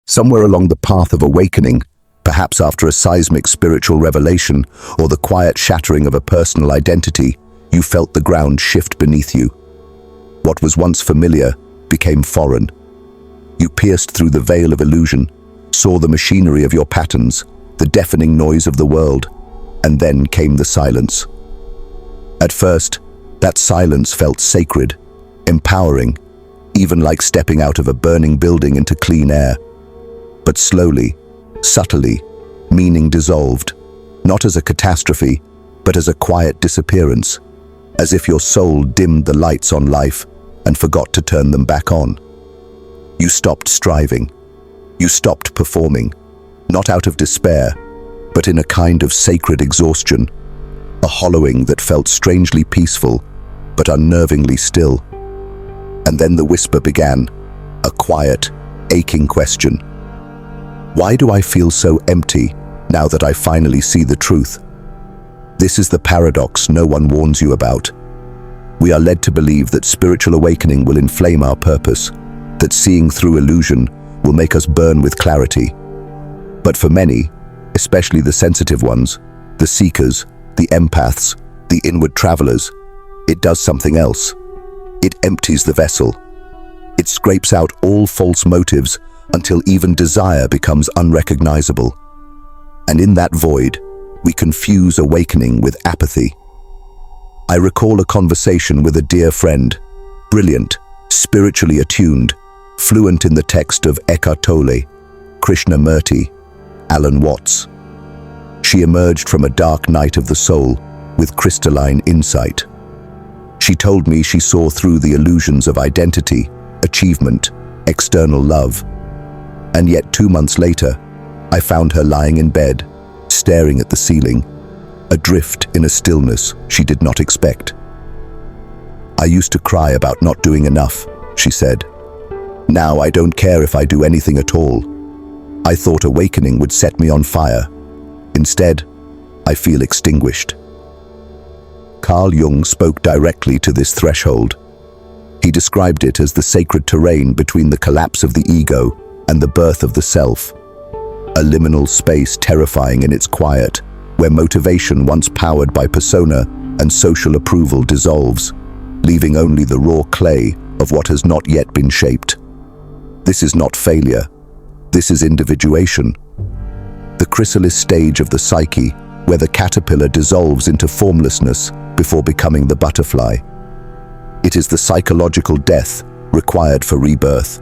Somewhere along the path of awakening, perhaps after a seismic spiritual revelation or the quiet shattering of a personal identity, you felt the ground shift beneath you. What was once familiar became foreign. You pierced through the veil of illusion, saw the machinery of your patterns, the deafening noise of the world, and then came the silence. At first, that silence felt sacred, empowering, even like stepping out of a burning building into clean air. But slowly, subtly, meaning dissolved, not as a catastrophe, but as a quiet disappearance, as if your soul dimmed the lights on life and forgot to turn them back on. You stopped striving. You stopped performing, not out of despair, but in a kind of sacred exhaustion, a hollowing that felt strangely peaceful, but unnervingly still. And then the whisper began, a quiet, aching question. Why do I feel so empty now that I finally see the truth? This is the paradox no one warns you about. We are led to believe that spiritual awakening will inflame our purpose, that seeing through illusion will make us burn with clarity. But for many, especially the sensitive ones, the seekers, the empaths, the inward travelers, it does something else. It empties the vessel. It scrapes out all false motives until even desire becomes unrecognizable. And in that void, we confuse awakening with apathy. I recall a conversation with a dear friend, brilliant, spiritually attuned, fluent in the text of Eckhart Tolle, Krishnamurti, Alan Watts. She emerged from a dark night of the soul with crystalline insight. She told me she saw through the illusions of identity, achievement, external love. And yet 2 months later, I found her lying in bed, staring at the ceiling, adrift in a stillness she did not expect. I used to cry about not doing enough, she said. Now I don't care if I do anything at all. I thought awakening would set me on fire. Instead, I feel extinguished. Carl Jung spoke directly to this threshold. He described it as the sacred terrain between the collapse of the ego and the birth of the self, a liminal space terrifying in its quiet, where motivation once powered by persona and social approval dissolves, leaving only the raw clay of what has not yet been shaped. This is not failure. This is individuation. The chrysalis stage of the psyche, where the caterpillar dissolves into formlessness before becoming the butterfly. It is the psychological death required for rebirth.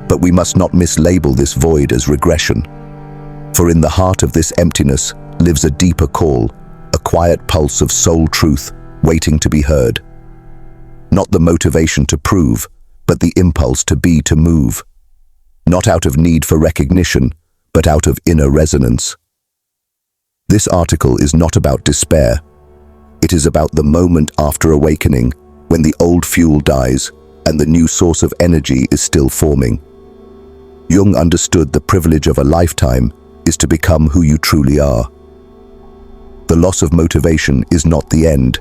But we must not mislabel this void as regression. For in the heart of this emptiness lives a deeper call, a quiet pulse of soul truth waiting to be heard. Not the motivation to prove, but the impulse to be, to move. Not out of need for recognition, but out of inner resonance. This article is not about despair. It is about the moment after awakening, when the old fuel dies and the new source of energy is still forming. Jung understood the privilege of a lifetime is to become who you truly are. The loss of motivation is not the end.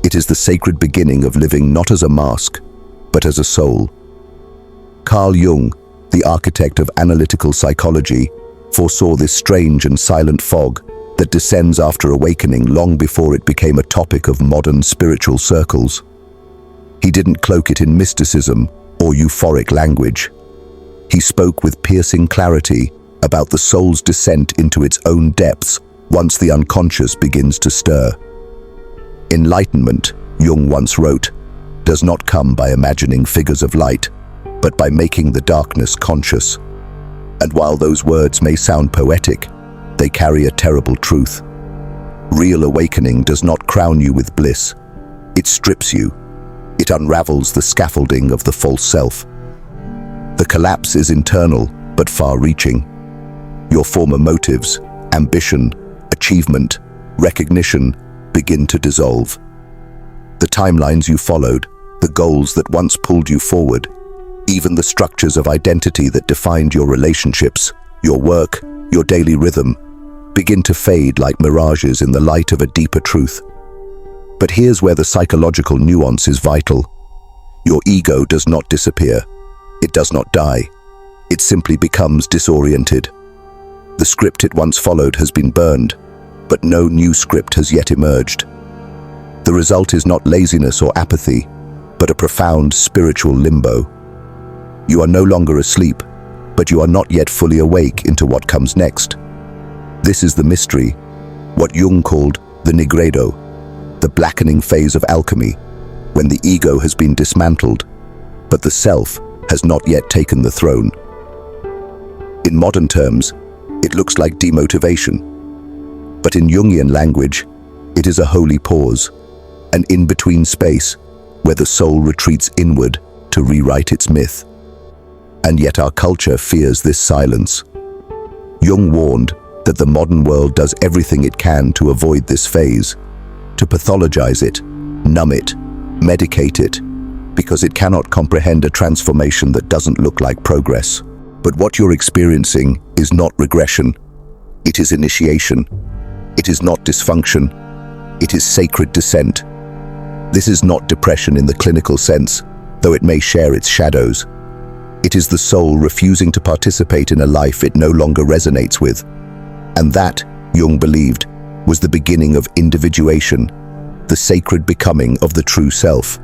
It is the sacred beginning of living not as a mask, but as a soul. Carl Jung, the architect of analytical psychology, foresaw this strange and silent fog that descends after awakening long before it became a topic of modern spiritual circles. He didn't cloak it in mysticism or euphoric language. He spoke with piercing clarity about the soul's descent into its own depths once the unconscious begins to stir. Enlightenment, Jung once wrote, does not come by imagining figures of light, but by making the darkness conscious. And while those words may sound poetic, they carry a terrible truth. Real awakening does not crown you with bliss. It strips you. It unravels the scaffolding of the false self. The collapse is internal, but far-reaching. Your former motives, ambition, achievement, recognition begin to dissolve. The timelines you followed, the goals that once pulled you forward, even the structures of identity that defined your relationships, your work, your daily rhythm, begin to fade like mirages in the light of a deeper truth. But here's where the psychological nuance is vital. Your ego does not disappear. It does not die. It simply becomes disoriented. The script it once followed has been burned, but no new script has yet emerged. The result is not laziness or apathy, but a profound spiritual limbo. You are no longer asleep, but you are not yet fully awake into what comes next. This is the mystery, what Jung called the nigredo, the blackening phase of alchemy, when the ego has been dismantled, but the self has not yet taken the throne. In modern terms, it looks like demotivation, but in Jungian language, it is a holy pause, an in-between space where the soul retreats inward to rewrite its myth. And yet our culture fears this silence. Jung warned that the modern world does everything it can to avoid this phase, to pathologize it, numb it, medicate it, because it cannot comprehend a transformation that doesn't look like progress. But what you're experiencing is not regression. It is initiation. It is not dysfunction. It is sacred descent. This is not depression in the clinical sense, though it may share its shadows. It is the soul refusing to participate in a life it no longer resonates with. And that, Jung believed, was the beginning of individuation, the sacred becoming of the true self.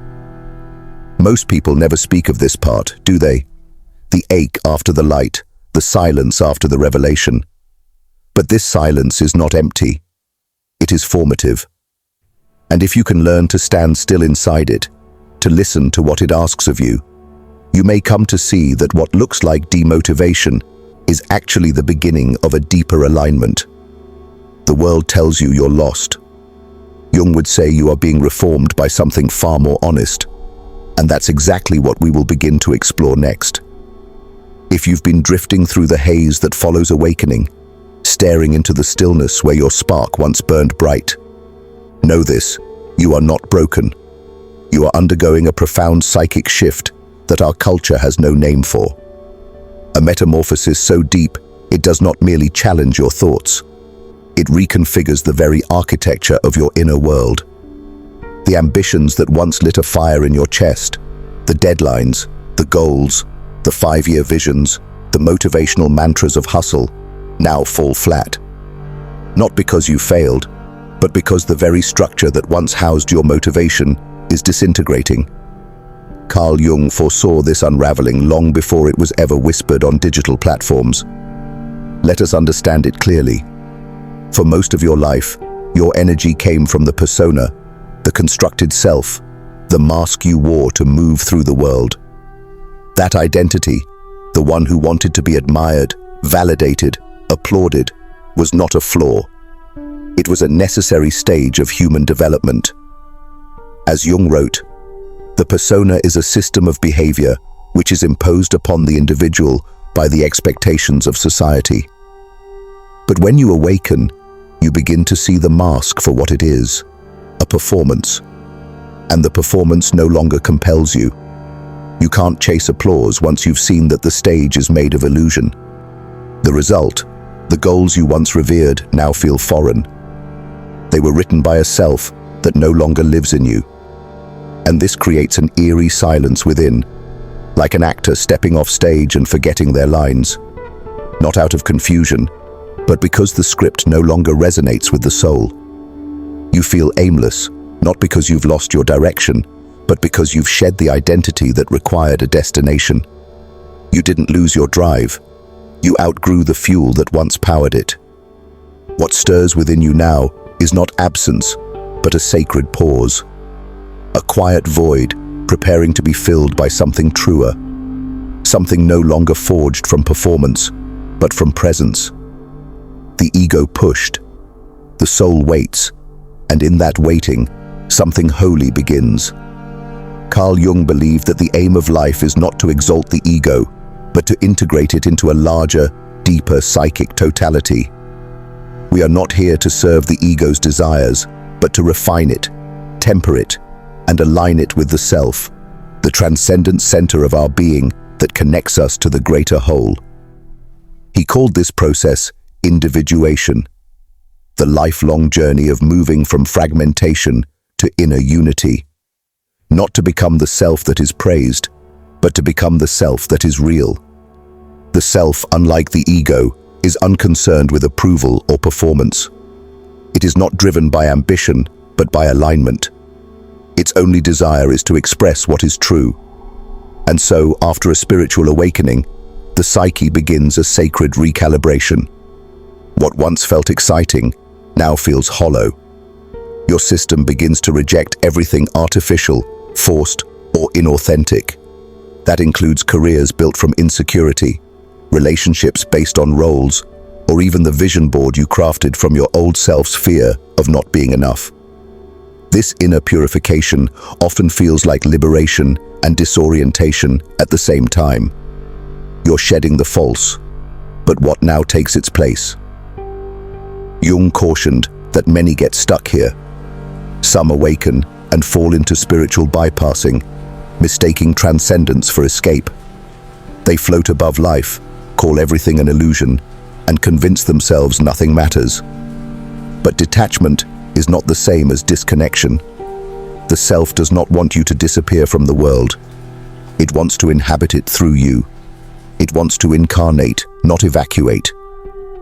Most people never speak of this part, do they? The ache after the light, the silence after the revelation. But this silence is not empty. It is formative. And if you can learn to stand still inside it, to listen to what it asks of you, you may come to see that what looks like demotivation is actually the beginning of a deeper alignment. The world tells you you're lost. Jung would say you are being reformed by something far more honest. And that's exactly what we will begin to explore next. If you've been drifting through the haze that follows awakening, staring into the stillness where your spark once burned bright, know this, you are not broken. You are undergoing a profound psychic shift that our culture has no name for. A metamorphosis so deep, it does not merely challenge your thoughts. It reconfigures the very architecture of your inner world. The ambitions that once lit a fire in your chest, the deadlines, the goals, the 5-year visions, the motivational mantras of hustle, now fall flat. Not because you failed, but because the very structure that once housed your motivation is disintegrating. Carl Jung foresaw this unraveling long before it was ever whispered on digital platforms. Let us understand it clearly. For most of your life, your energy came from the persona, the constructed self, the mask you wore to move through the world. That identity, the one who wanted to be admired, validated, applauded, was not a flaw. It was a necessary stage of human development. As Jung wrote, the persona is a system of behavior which is imposed upon the individual by the expectations of society. But when you awaken, you begin to see the mask for what it is, a performance. And the performance no longer compels you. You can't chase applause once you've seen that the stage is made of illusion. The result, the goals you once revered now feel foreign. They were written by a self that no longer lives in you. And this creates an eerie silence within, like an actor stepping off stage and forgetting their lines. Not out of confusion, but because the script no longer resonates with the soul. You feel aimless, not because you've lost your direction, but because you've shed the identity that required a destination. You didn't lose your drive. You outgrew the fuel that once powered it. What stirs within you now is not absence, but a sacred pause. A quiet void preparing to be filled by something truer. Something no longer forged from performance, but from presence. The ego pushed. The soul waits, and in that waiting, something holy begins. Carl Jung believed that the aim of life is not to exalt the ego, but to integrate it into a larger, deeper psychic totality. We are not here to serve the ego's desires, but to refine it, temper it, and align it with the self, the transcendent center of our being that connects us to the greater whole. He called this process individuation, the lifelong journey of moving from fragmentation to inner unity. Not to become the self that is praised, but to become the self that is real. The self, unlike the ego, is unconcerned with approval or performance. It is not driven by ambition, but by alignment. Its only desire is to express what is true. And so, after a spiritual awakening, the psyche begins a sacred recalibration. What once felt exciting now feels hollow. Your system begins to reject everything artificial, forced, or inauthentic. That includes careers built from insecurity, relationships based on roles, or even the vision board you crafted from your old self's fear of not being enough. This inner purification often feels like liberation and disorientation at the same time. You're shedding the false, but what now takes its place? Jung cautioned that many get stuck here. Some awaken and fall into spiritual bypassing, mistaking transcendence for escape. They float above life, call everything an illusion, and convince themselves nothing matters. But detachment is not the same as disconnection. The self does not want you to disappear from the world. It wants to inhabit it through you. It wants to incarnate, not evacuate.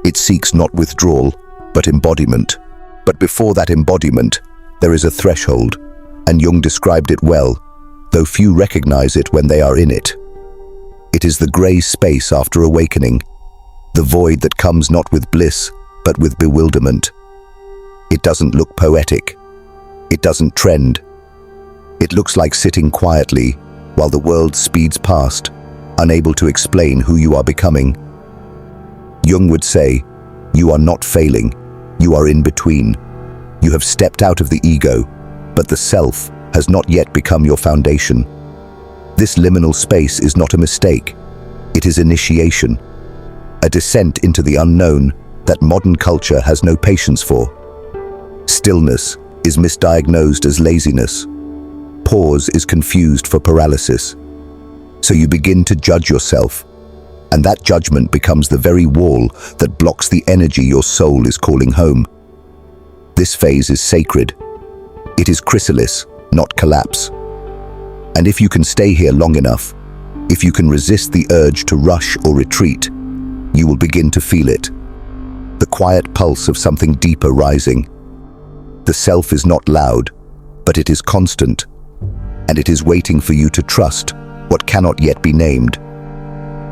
It seeks not withdrawal, but embodiment. But before that embodiment, there is a threshold, and Jung described it well, though few recognize it when they are in it. It is the gray space after awakening, the void that comes not with bliss, but with bewilderment. It doesn't look poetic. It doesn't trend. It looks like sitting quietly while the world speeds past, unable to explain who you are becoming. Jung would say, you are not failing, you are in between. You have stepped out of the ego, but the self has not yet become your foundation. This liminal space is not a mistake. It is initiation, a descent into the unknown that modern culture has no patience for. Stillness is misdiagnosed as laziness. Pause is confused for paralysis. So you begin to judge yourself, and that judgment becomes the very wall that blocks the energy your soul is calling home. This phase is sacred. It is chrysalis, not collapse. And if you can stay here long enough, if you can resist the urge to rush or retreat, you will begin to feel it. The quiet pulse of something deeper rising. The self is not loud, but it is constant, and it is waiting for you to trust what cannot yet be named.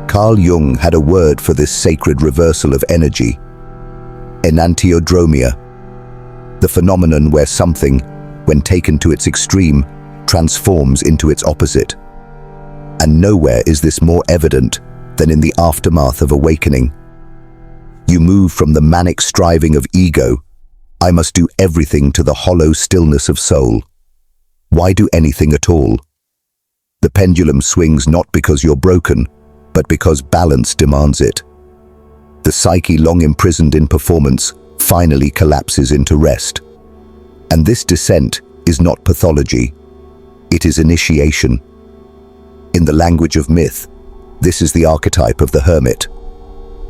Carl Jung had a word for this sacred reversal of energy: enantiodromia, the phenomenon where something, when taken to its extreme, transforms into its opposite. And nowhere is this more evident than in the aftermath of awakening. You move from the manic striving of ego, I must do everything, to the hollow stillness of soul. Why do anything at all? The pendulum swings not because you're broken, but because balance demands it. The psyche, long imprisoned in performance, finally collapses into rest. And this descent is not pathology. It is initiation. In the language of myth, this is the archetype of the hermit,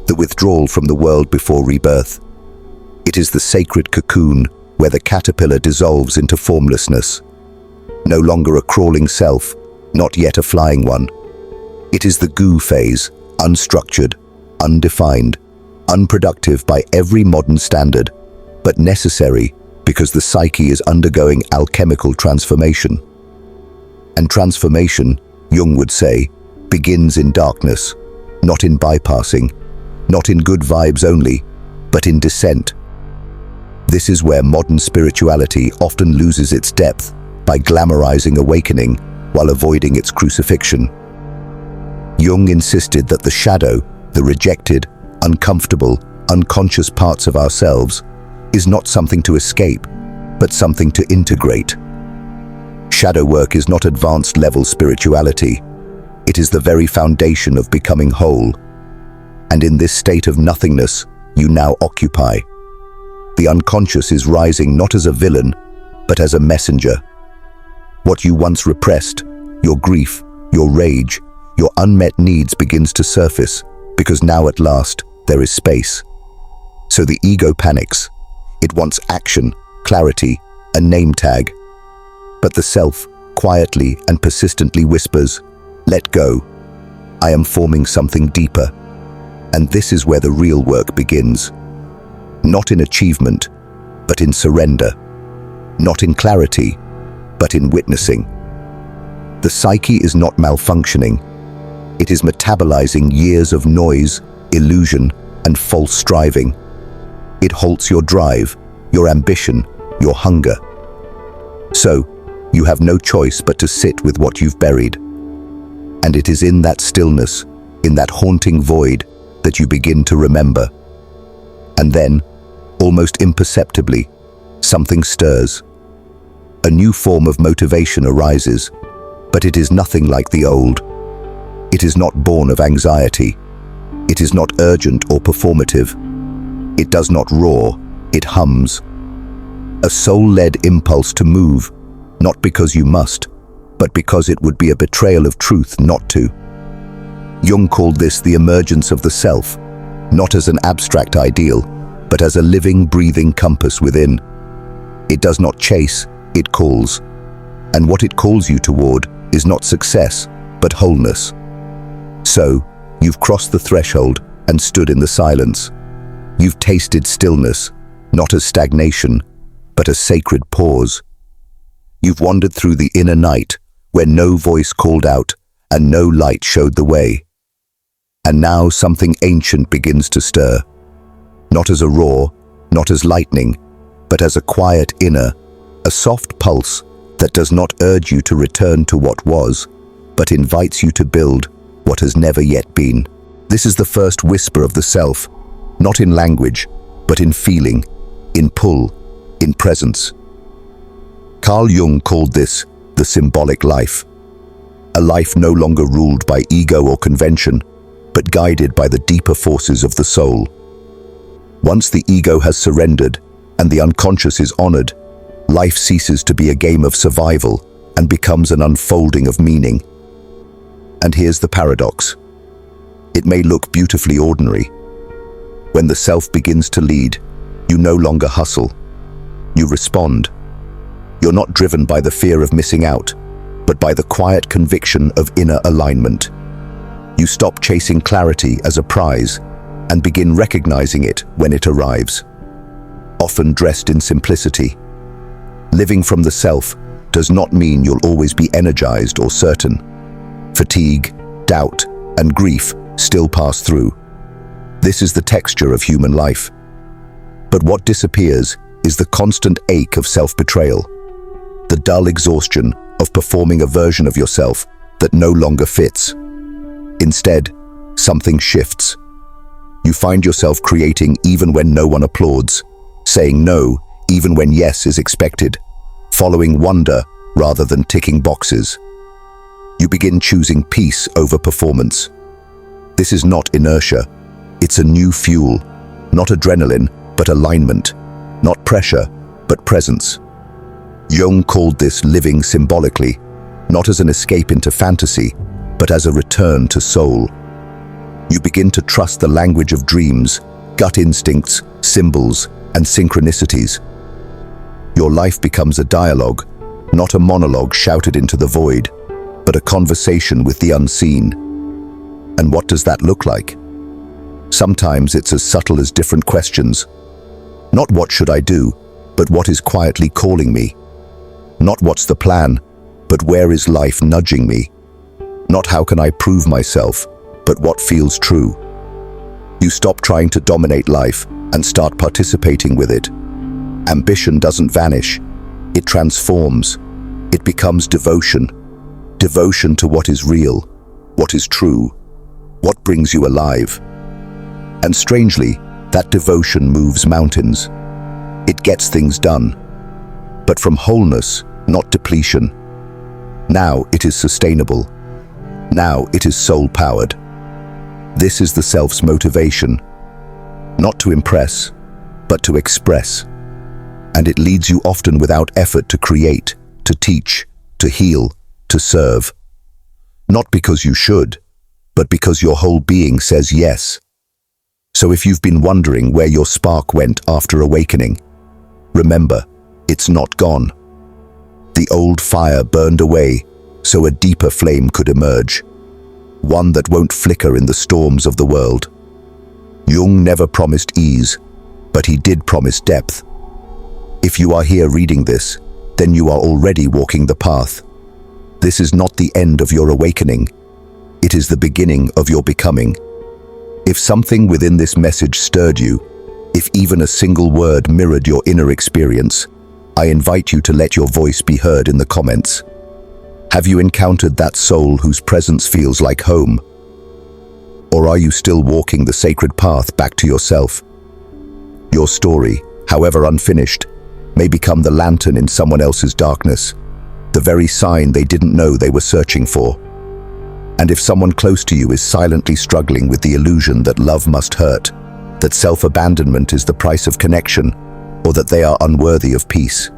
the withdrawal from the world before rebirth. It is the sacred cocoon where the caterpillar dissolves into formlessness. No longer a crawling self, not yet a flying one. It is the goo phase, unstructured, undefined, unproductive by every modern standard, but necessary because the psyche is undergoing alchemical transformation. And transformation, Jung would say, begins in darkness, not in bypassing, not in good vibes only, but in descent. This is where modern spirituality often loses its depth by glamorizing awakening while avoiding its crucifixion. Jung insisted that the shadow, the rejected, uncomfortable, unconscious parts of ourselves, is not something to escape, but something to integrate. Shadow work is not advanced level spirituality. It is the very foundation of becoming whole. And in this state of nothingness, you now occupy. The unconscious is rising not as a villain, but as a messenger. What you once repressed, your grief, your rage, your unmet needs begins to surface, because now at last there is space. So the ego panics. It wants action, clarity, a name tag. But the self quietly and persistently whispers, "Let go. I am forming something deeper, And this is where the real work begins. Not in achievement, but in surrender. Not in clarity, but in witnessing. The psyche is not malfunctioning. It is metabolizing years of noise, illusion, and false striving. It halts your drive, your ambition, your hunger. So, you have no choice but to sit with what you've buried. And it is in that stillness, in that haunting void, that you begin to remember. And then, almost imperceptibly, something stirs. A new form of motivation arises, but it is nothing like the old. It is not born of anxiety. It is not urgent or performative. It does not roar, it hums. A soul-led impulse to move, not because you must, but because it would be a betrayal of truth not to. Jung called this the emergence of the self, not as an abstract ideal, but as a living, breathing compass within. It does not chase, it calls. And what it calls you toward is not success, but wholeness. So, you've crossed the threshold and stood in the silence. You've tasted stillness, not as stagnation, but as sacred pause. You've wandered through the inner night, where no voice called out and no light showed the way. And now something ancient begins to stir. Not as a roar, not as lightning, but as a quiet inner, a soft pulse that does not urge you to return to what was, but invites you to build what has never yet been. This is the first whisper of the self, not in language, but in feeling, in pull, in presence. Carl Jung called this the symbolic life, a life no longer ruled by ego or convention, but guided by the deeper forces of the soul. Once the ego has surrendered and the unconscious is honored, life ceases to be a game of survival and becomes an unfolding of meaning. And here's the paradox. It may look beautifully ordinary. When the self begins to lead, you no longer hustle. You respond. You're not driven by the fear of missing out, but by the quiet conviction of inner alignment. You stop chasing clarity as a prize and begin recognizing it when it arrives. Often dressed in simplicity. Living from the self does not mean you'll always be energized or certain. Fatigue, doubt, and grief still pass through. This is the texture of human life. But what disappears is the constant ache of self-betrayal, the dull exhaustion of performing a version of yourself that no longer fits. Instead, something shifts. You find yourself creating even when no one applauds, saying no even when yes is expected, following wonder rather than ticking boxes. You begin choosing peace over performance. This is not inertia. It's a new fuel, not adrenaline, but alignment, not pressure, but presence. Jung called this living symbolically, not as an escape into fantasy, but as a return to soul. You begin to trust the language of dreams, gut instincts, symbols, and synchronicities. Your life becomes a dialogue, not a monologue shouted into the void, but a conversation with the unseen. And what does that look like? Sometimes it's as subtle as different questions. Not what should I do, but what is quietly calling me. Not what's the plan, but where is life nudging me. Not how can I prove myself, but what feels true. You stop trying to dominate life and start participating with it. Ambition doesn't vanish, it transforms. It becomes devotion. Devotion to what is real, what is true, what brings you alive. And strangely, that devotion moves mountains. It gets things done. But from wholeness, not depletion. Now it is sustainable. Now it is soul-powered. This is the self's motivation. Not to impress, but to express. And it leads you often without effort to create, to teach, to heal, to serve. Not because you should, but because your whole being says yes. So if you've been wondering where your spark went after awakening, remember, it's not gone. The old fire burned away so a deeper flame could emerge, one that won't flicker in the storms of the world. Jung never promised ease, but he did promise depth. If you are here reading this, then you are already walking the path. This is not the end of your awakening. It is the beginning of your becoming. If something within this message stirred you, if even a single word mirrored your inner experience, I invite you to let your voice be heard in the comments. Have you encountered that soul whose presence feels like home? Or are you still walking the sacred path back to yourself? Your story, however unfinished, may become the lantern in someone else's darkness, the very sign they didn't know they were searching for. And if someone close to you is silently struggling with the illusion that love must hurt, that self-abandonment is the price of connection, or that they are unworthy of peace,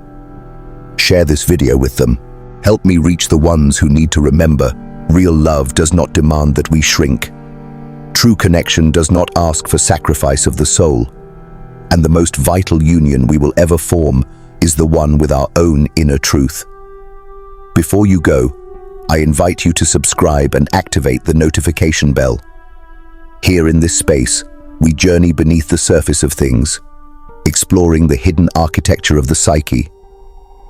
share this video with them. Help me reach the ones who need to remember, real love does not demand that we shrink. True connection does not ask for sacrifice of the soul, and the most vital union we will ever form is the one with our own inner truth. Before you go, I invite you to subscribe and activate the notification bell. Here in this space, we journey beneath the surface of things, exploring the hidden architecture of the psyche,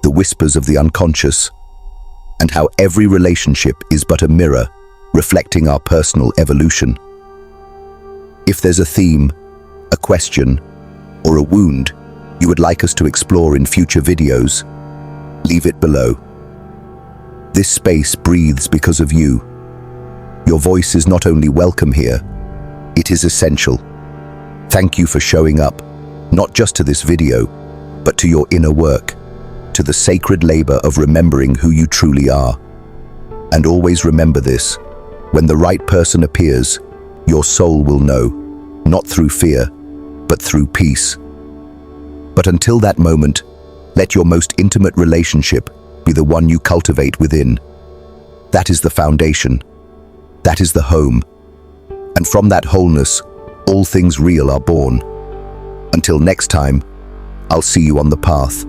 the whispers of the unconscious, and how every relationship is but a mirror reflecting our personal evolution. If there's a theme, a question, or a wound you would like us to explore in future videos, leave it below. This space breathes because of you. Your voice is not only welcome here, it is essential. Thank you for showing up, not just to this video, but to your inner work, to the sacred labor of remembering who you truly are. And always remember this, when the right person appears, your soul will know, not through fear, but through peace. But until that moment, let your most intimate relationship be the one you cultivate within. That is the foundation. That is the home. And from that wholeness, all things real are born. Until next time, I'll see you on the path.